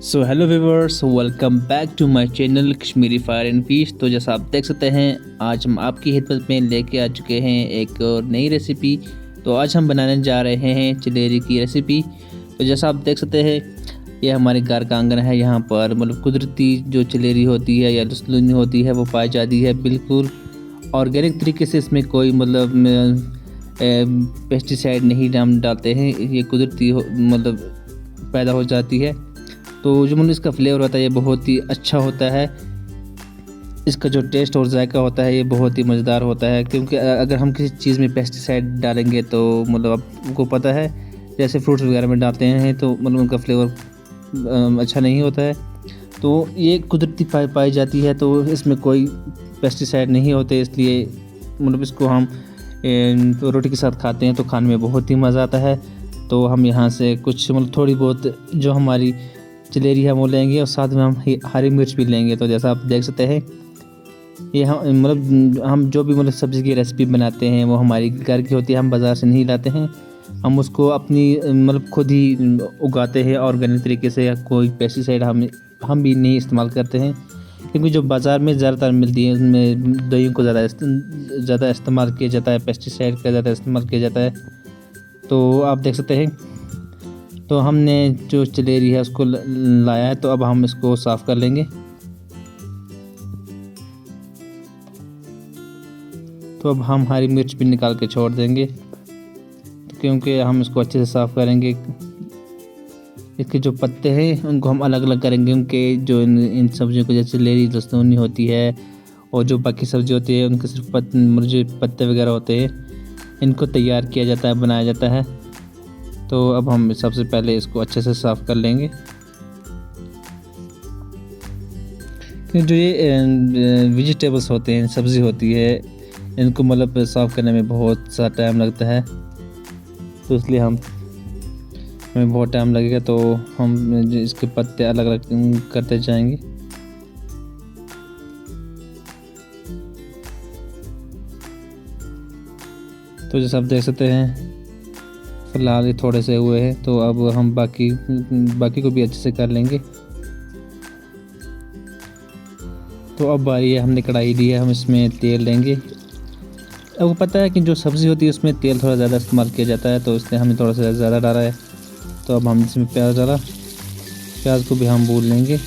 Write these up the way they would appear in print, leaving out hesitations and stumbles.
So hello viewers, welcome back to my channel Kashmiri fire and fish. तो जैसा आप देख सकते हैं, आज हम आपकी खिदमत में लेके आ चुके हैं एक और नई रेसिपी। तो आज हम बनाने जा रहे हैं चलेरी की रेसिपी। तो जैसा आप देख सकते हैं, ये हमारे घर का आंगन है। यहाँ पर मतलब कुदरती जो चलेरी होती है या लसलूनी होती है वो पाई जाती है। बिल्कुल ऑर्गेनिक तरीके से, इसमें कोई मतलब पेस्टिसाइड नहीं हम डालते हैं। ये कुदरती मतलब पैदा हो जाती है। तो जो मतलब इसका फ्लेवर होता है ये बहुत ही अच्छा होता है। इसका जो टेस्ट और जायका होता है ये बहुत ही मज़ेदार होता है, क्योंकि अगर हम किसी चीज़ में पेस्टिसाइड डालेंगे तो मतलब आपको पता है, जैसे फ्रूट्स वगैरह में डालते हैं तो मतलब उनका फ्लेवर अच्छा नहीं होता है। तो ये कुदरती पाई जाती है, तो इसमें कोई पेस्टिसाइड नहीं होते, इसलिए मतलब इसको हम रोटी के साथ खाते हैं तो खाने में बहुत ही मज़ा आता है। तो हम यहाँ से कुछ मतलब थोड़ी बहुत जो हमारी चलेरी है वो लेंगे और साथ में हम हरी मिर्च भी लेंगे। तो जैसा आप देख सकते हैं, ये हम मतलब हम जो भी मतलब सब्ज़ी की रेसिपी बनाते हैं वो हमारी घर की होती है, हम बाज़ार से नहीं लाते हैं। हम उसको अपनी मतलब खुद ही उगाते हैं ऑर्गेनिक तरीके से। या कोई पेस्टिसाइड हम भी नहीं इस्तेमाल करते हैं, क्योंकि जो बाज़ार में ज़्यादातर मिलती है उनमें दवाइयों को ज़्यादा इस्तेमाल किया जाता है, पेस्टिसाइड का ज़्यादा इस्तेमाल किया जाता है। तो आप देख सकते हैं, तो हमने जो चलेरी है उसको लाया है। तो अब हम इसको साफ़ कर लेंगे। तो अब हम हरी मिर्च भी निकाल के छोड़ देंगे, तो क्योंकि हम इसको अच्छे से साफ़ करेंगे। इसके जो पत्ते हैं उनको हम अलग अलग करेंगे, उनके जो इन सब्जियों को, जैसे चलेरी लहसुनी होती है और जो बाकी सब्जी होती है उनके सिर्फ जो पत्ते वगैरह होते हैं इनको तैयार किया जाता है, बनाया जाता है। तो अब हम सबसे पहले इसको अच्छे से साफ़ कर लेंगे। जो ये वेजिटेबल्स होते हैं, सब्ज़ी होती है, इनको मतलब साफ़ करने में बहुत सा टाइम लगता है, तो इसलिए हमें बहुत टाइम लगेगा। तो हम इसके पत्ते अलग अलग करते जाएंगे। तो जैसे आप देख सकते हैं, फिलहाल ये थोड़े से हुए हैं, तो अब हम बाकी को भी अच्छे से कर लेंगे। तो अब बारी है, हमने कढ़ाई ली है, हम इसमें तेल लेंगे। अब वो पता है कि जो सब्ज़ी होती है उसमें तेल थोड़ा ज़्यादा इस्तेमाल किया जाता है, तो इसलिए हमने थोड़ा सा ज़्यादा डाला है। तो अब हम इसमें प्याज डाला, प्याज को भी हम भून लेंगे।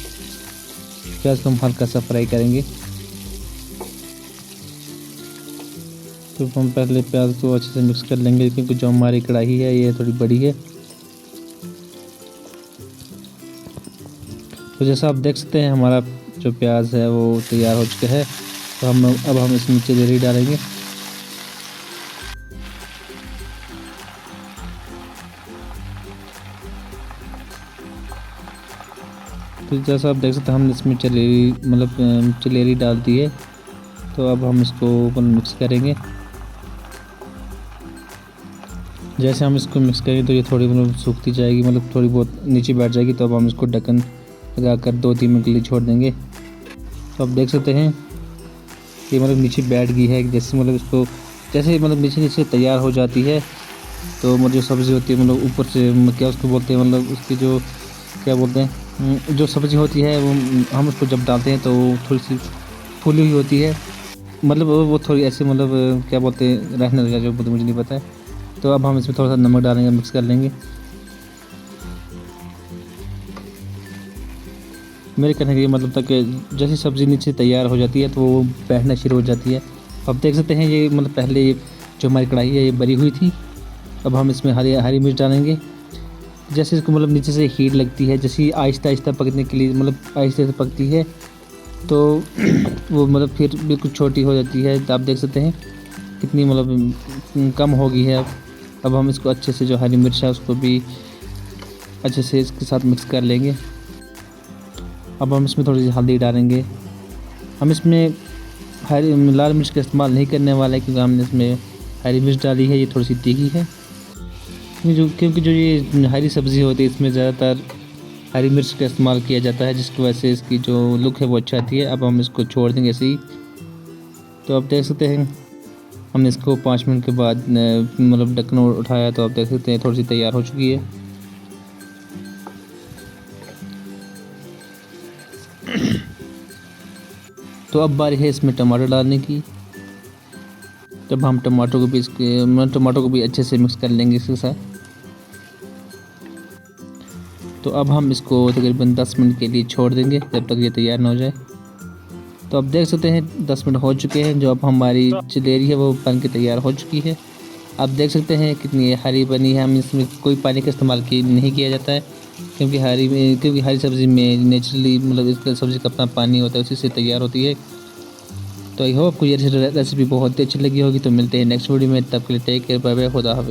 प्याज को हम हल्का सा फ्राई करेंगे। तो हम पहले प्याज को अच्छे से मिक्स कर लेंगे, क्योंकि जो हमारी कढ़ाई है ये थोड़ी बड़ी है। तो जैसा आप देख सकते हैं, हमारा जो प्याज है वो तैयार हो चुका है। तो अब हम इसमें चलेरी डालेंगे। तो जैसा आप देख सकते हैं, हमने इसमें चलेरी डाल दी है। तो अब हम इसको मिक्स करेंगे। जैसे हम इसको मिक्स करेंगे तो ये थोड़ी मतलब सूखती जाएगी, मतलब थोड़ी बहुत नीचे बैठ जाएगी। तो अब हम इसको ढक्कन लगा कर 2-3 मिनट के लिए छोड़ देंगे। तो आप देख सकते हैं ये मतलब नीचे बैठ गई है। जैसे मतलब इसको जैसे मतलब नीचे तैयार हो जाती है, तो मतलब जो सब्ज़ी होती है मतलब ऊपर से क्या उसको बोलते हैं, मतलब उसकी जो क्या बोलते हैं, जो सब्ज़ी होती है वो हम उसको जब डालते हैं तो थोड़ी सी फूली हुई होती है। मतलब वो थोड़ी ऐसे मतलब क्या बोलते हैं, रहने लगा जो मुझे नहीं पता है। तो अब हम इसमें थोड़ा सा नमक डालेंगे, मिक्स कर लेंगे। मेरे कहने का ये मतलब था कि जैसे सब्ज़ी नीचे तैयार हो जाती है तो वो बैठना शुरू हो जाती है। अब देख सकते हैं ये मतलब पहले जो हमारी कढ़ाई है ये भरी हुई थी। अब हम इसमें हरी मिर्च डालेंगे। जैसे इसको मतलब नीचे से हीट लगती है, जैसे आहिस्ता आहिस्ता पकने के लिए मतलब आहिस्ता से पकती है, तो वो मतलब फिर बिल्कुल छोटी हो जाती है। तो आप देख सकते हैं कितनी मतलब कम हो गई है। अब हम इसको अच्छे से, जो हरी मिर्च है उसको भी अच्छे से इसके साथ मिक्स कर लेंगे। अब हम इसमें थोड़ी सी हल्दी डालेंगे। हम इसमें लाल मिर्च का इस्तेमाल नहीं करने वाला है, क्योंकि हमने इसमें हरी मिर्च डाली है, ये थोड़ी सी तीखी है। क्योंकि जो ये हरी सब्ज़ी होती है इसमें ज़्यादातर हरी मिर्च का इस्तेमाल किया जाता है, जिसकी वजह से इसकी जो लुक है वो अच्छा आती है। अब हम इसको छोड़ देंगे ऐसे ही। तो आप देख सकते हैं हमने इसको 5 मिनट के बाद मतलब ढक्कन उठाया, तो आप देख सकते हैं थोड़ी सी तैयार हो चुकी है। तो अब बारी है इसमें टमाटर डालने की। तब हम टमाटो को भी अच्छे से मिक्स कर लेंगे इसके साथ। तो अब हम इसको तकरीबन 10 मिनट के लिए छोड़ देंगे जब तक ये तैयार ना हो जाए। तो अब देख सकते हैं 10 मिनट हो चुके हैं। जो अब हमारी जलेबी है वो बन के तैयार हो चुकी है। आप देख सकते हैं कितनी हरी बनी है। हम इसमें कोई पानी का इस्तेमाल नहीं किया जाता है, क्योंकि हरी सब्ज़ी में नेचुरली मतलब इसका सब्ज़ी का अपना पानी होता है, उसी से तैयार होती है। तो आई होप आपको ये रेसिपी बहुत ही अच्छी लगी होगी। तो मिलते हैं नेक्स्ट वीडियो में, तब के लिए टेक केयर, बाय बाय, खुदा हाफिज़।